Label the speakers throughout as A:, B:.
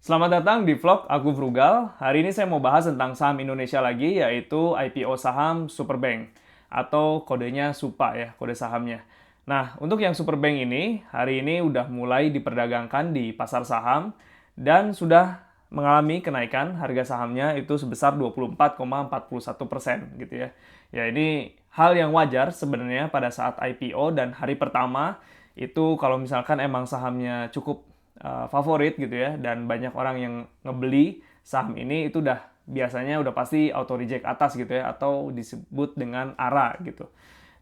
A: Selamat datang di vlog Aku Frugal. Hari ini saya mau bahas tentang saham Indonesia lagi, yaitu IPO saham Superbank atau kodenya SUPA ya, kode sahamnya. Nah, untuk yang Superbank ini, hari ini udah mulai diperdagangkan di pasar saham dan sudah mengalami kenaikan harga sahamnya itu sebesar 24,41% gitu ya. Ya, ini hal yang wajar sebenarnya pada saat IPO dan hari pertama itu kalau misalkan emang sahamnya cukup favorit gitu ya dan banyak orang yang ngebeli saham ini itu biasanya udah pasti auto reject atas gitu ya atau disebut dengan ARA gitu.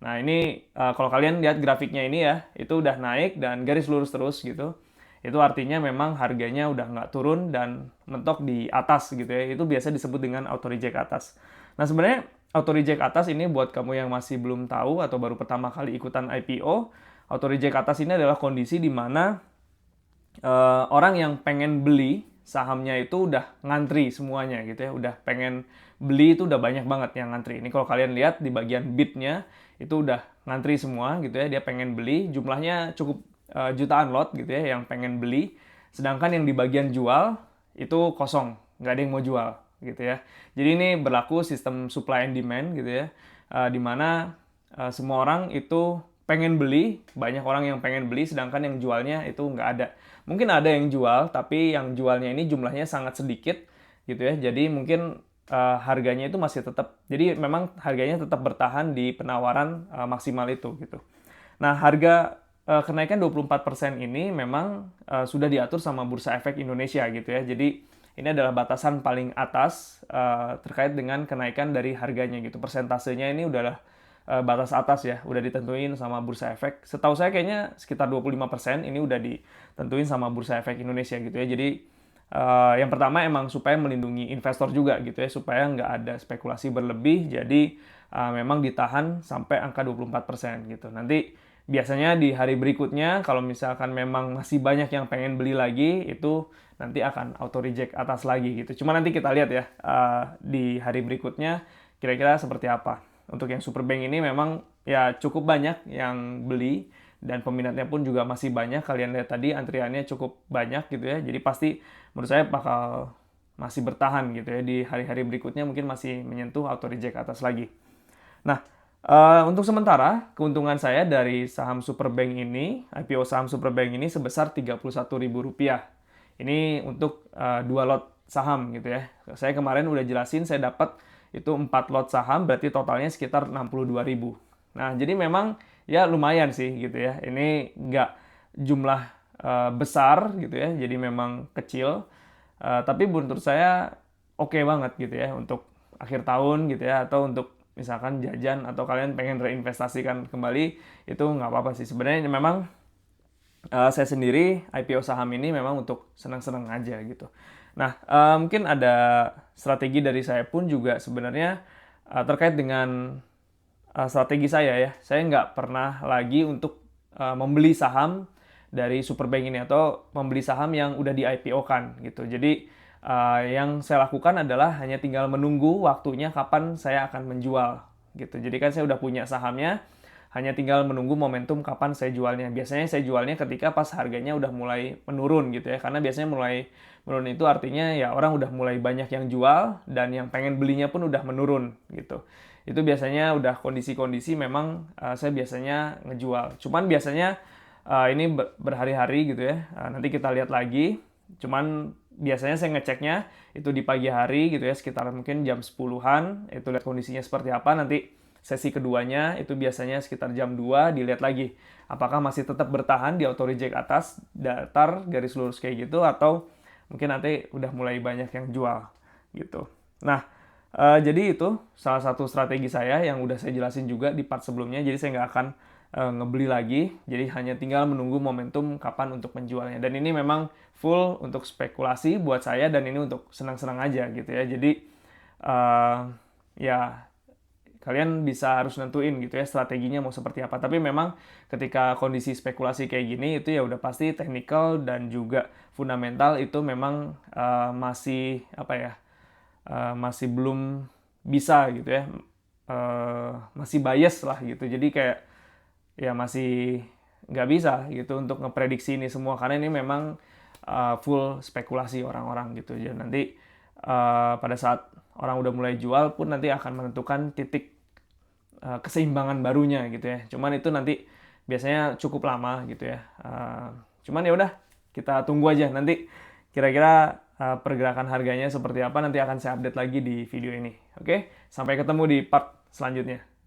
A: Nah ini kalau kalian lihat grafiknya ini ya itu udah naik dan garis lurus terus gitu. Itu artinya memang harganya udah nggak turun dan mentok di atas gitu ya. Itu biasa disebut dengan auto reject atas. Nah sebenarnya auto reject atas ini buat kamu yang masih belum tahu atau baru pertama kali ikutan IPO, auto reject atas ini adalah kondisi di mana orang yang pengen beli sahamnya itu udah ngantri semuanya gitu ya, udah pengen beli itu udah banyak banget yang ngantri. Ini kalau kalian lihat di bagian bidnya itu udah ngantri semua gitu ya, dia pengen beli, jumlahnya cukup jutaan lot gitu ya yang pengen beli. Sedangkan yang di bagian jual itu kosong, nggak ada yang mau jual gitu ya. Jadi ini berlaku sistem supply and demand gitu ya, di mana semua orang itu pengen beli, banyak orang yang pengen beli, sedangkan yang jualnya itu nggak ada. Mungkin ada yang jual, tapi yang jualnya ini jumlahnya sangat sedikit gitu ya. Jadi mungkin harganya itu masih tetap, jadi memang harganya tetap bertahan di penawaran maksimal itu gitu. Nah, harga kenaikan 24% ini memang sudah diatur sama Bursa Efek Indonesia gitu ya. Jadi ini adalah batasan paling atas terkait dengan kenaikan dari harganya gitu. Persentasenya ini udah batas atas ya, udah ditentuin sama Bursa Efek. Setahu saya kayaknya sekitar 25% ini udah ditentuin sama Bursa Efek Indonesia gitu ya. Jadi yang pertama emang supaya melindungi investor juga gitu ya, supaya nggak ada spekulasi berlebih. Jadi memang ditahan sampai angka 24% gitu. Nanti biasanya di hari berikutnya kalau misalkan memang masih banyak yang pengen beli lagi itu nanti akan auto reject atas lagi gitu. Cuma nanti kita lihat ya di hari berikutnya kira-kira seperti apa. Untuk yang Superbank ini memang ya cukup banyak yang beli dan peminatnya pun juga masih banyak. Kalian lihat tadi antriannya cukup banyak gitu ya. Jadi pasti menurut saya bakal masih bertahan gitu ya di hari-hari berikutnya, mungkin masih menyentuh auto reject atas lagi. Nah, untuk sementara keuntungan saya dari saham Superbank ini, IPO saham Superbank ini sebesar Rp31.000. Ini untuk 2 lot saham gitu ya. Saya kemarin udah jelasin saya dapat itu 4 lot saham, berarti totalnya sekitar 62.000. Nah, jadi memang ya lumayan sih gitu ya. Ini nggak jumlah besar gitu ya, jadi memang kecil. Tapi menurut saya oke banget gitu ya untuk akhir tahun gitu ya, atau untuk misalkan jajan atau kalian pengen reinvestasikan kembali, itu nggak apa-apa sih. Sebenarnya memang saya sendiri IPO saham ini memang untuk senang-senang aja gitu. Nah, mungkin ada strategi dari saya pun juga sebenarnya terkait dengan strategi saya ya. Saya nggak pernah lagi untuk membeli saham dari Superbank ini atau membeli saham yang udah di IPO-kan gitu. Jadi yang saya lakukan adalah hanya tinggal menunggu waktunya kapan saya akan menjual gitu. Jadi kan saya udah punya sahamnya, hanya tinggal menunggu momentum kapan saya jualnya. Biasanya saya jualnya ketika pas harganya udah mulai menurun gitu ya. Karena biasanya mulai menurun itu artinya ya orang udah mulai banyak yang jual dan yang pengen belinya pun udah menurun gitu. Itu biasanya udah kondisi-kondisi memang saya biasanya ngejual. Cuman biasanya ini berhari-hari gitu ya. Nanti kita lihat lagi. Cuman biasanya saya ngeceknya itu di pagi hari gitu ya, sekitar mungkin jam 10-an, itu lihat kondisinya seperti apa. Nanti sesi keduanya itu biasanya sekitar jam 2 dilihat lagi apakah masih tetap bertahan di auto reject atas datar garis lurus kayak gitu, atau mungkin nanti udah mulai banyak yang jual gitu. Nah, jadi itu salah satu strategi saya yang udah saya jelasin juga di part sebelumnya. Jadi saya nggak akan ngebeli lagi, jadi hanya tinggal menunggu momentum kapan untuk menjualnya. Dan ini memang full untuk spekulasi buat saya, dan ini untuk senang-senang aja gitu ya. Jadi ya kalian bisa harus nentuin gitu ya strateginya mau seperti apa. Tapi memang ketika kondisi spekulasi kayak gini itu ya udah pasti technical dan juga fundamental itu memang masih apa ya, masih belum bisa gitu ya, masih bias lah gitu. Jadi kayak ya masih nggak bisa gitu untuk ngeprediksi ini semua, karena ini memang full spekulasi orang-orang gitu. Jadi nanti pada saat orang udah mulai jual pun nanti akan menentukan titik keseimbangan barunya gitu ya. Cuman itu nanti biasanya cukup lama gitu ya. Cuman ya udah, kita tunggu aja nanti kira-kira pergerakan harganya seperti apa, nanti akan saya update lagi di video ini. Oke, sampai ketemu di part selanjutnya.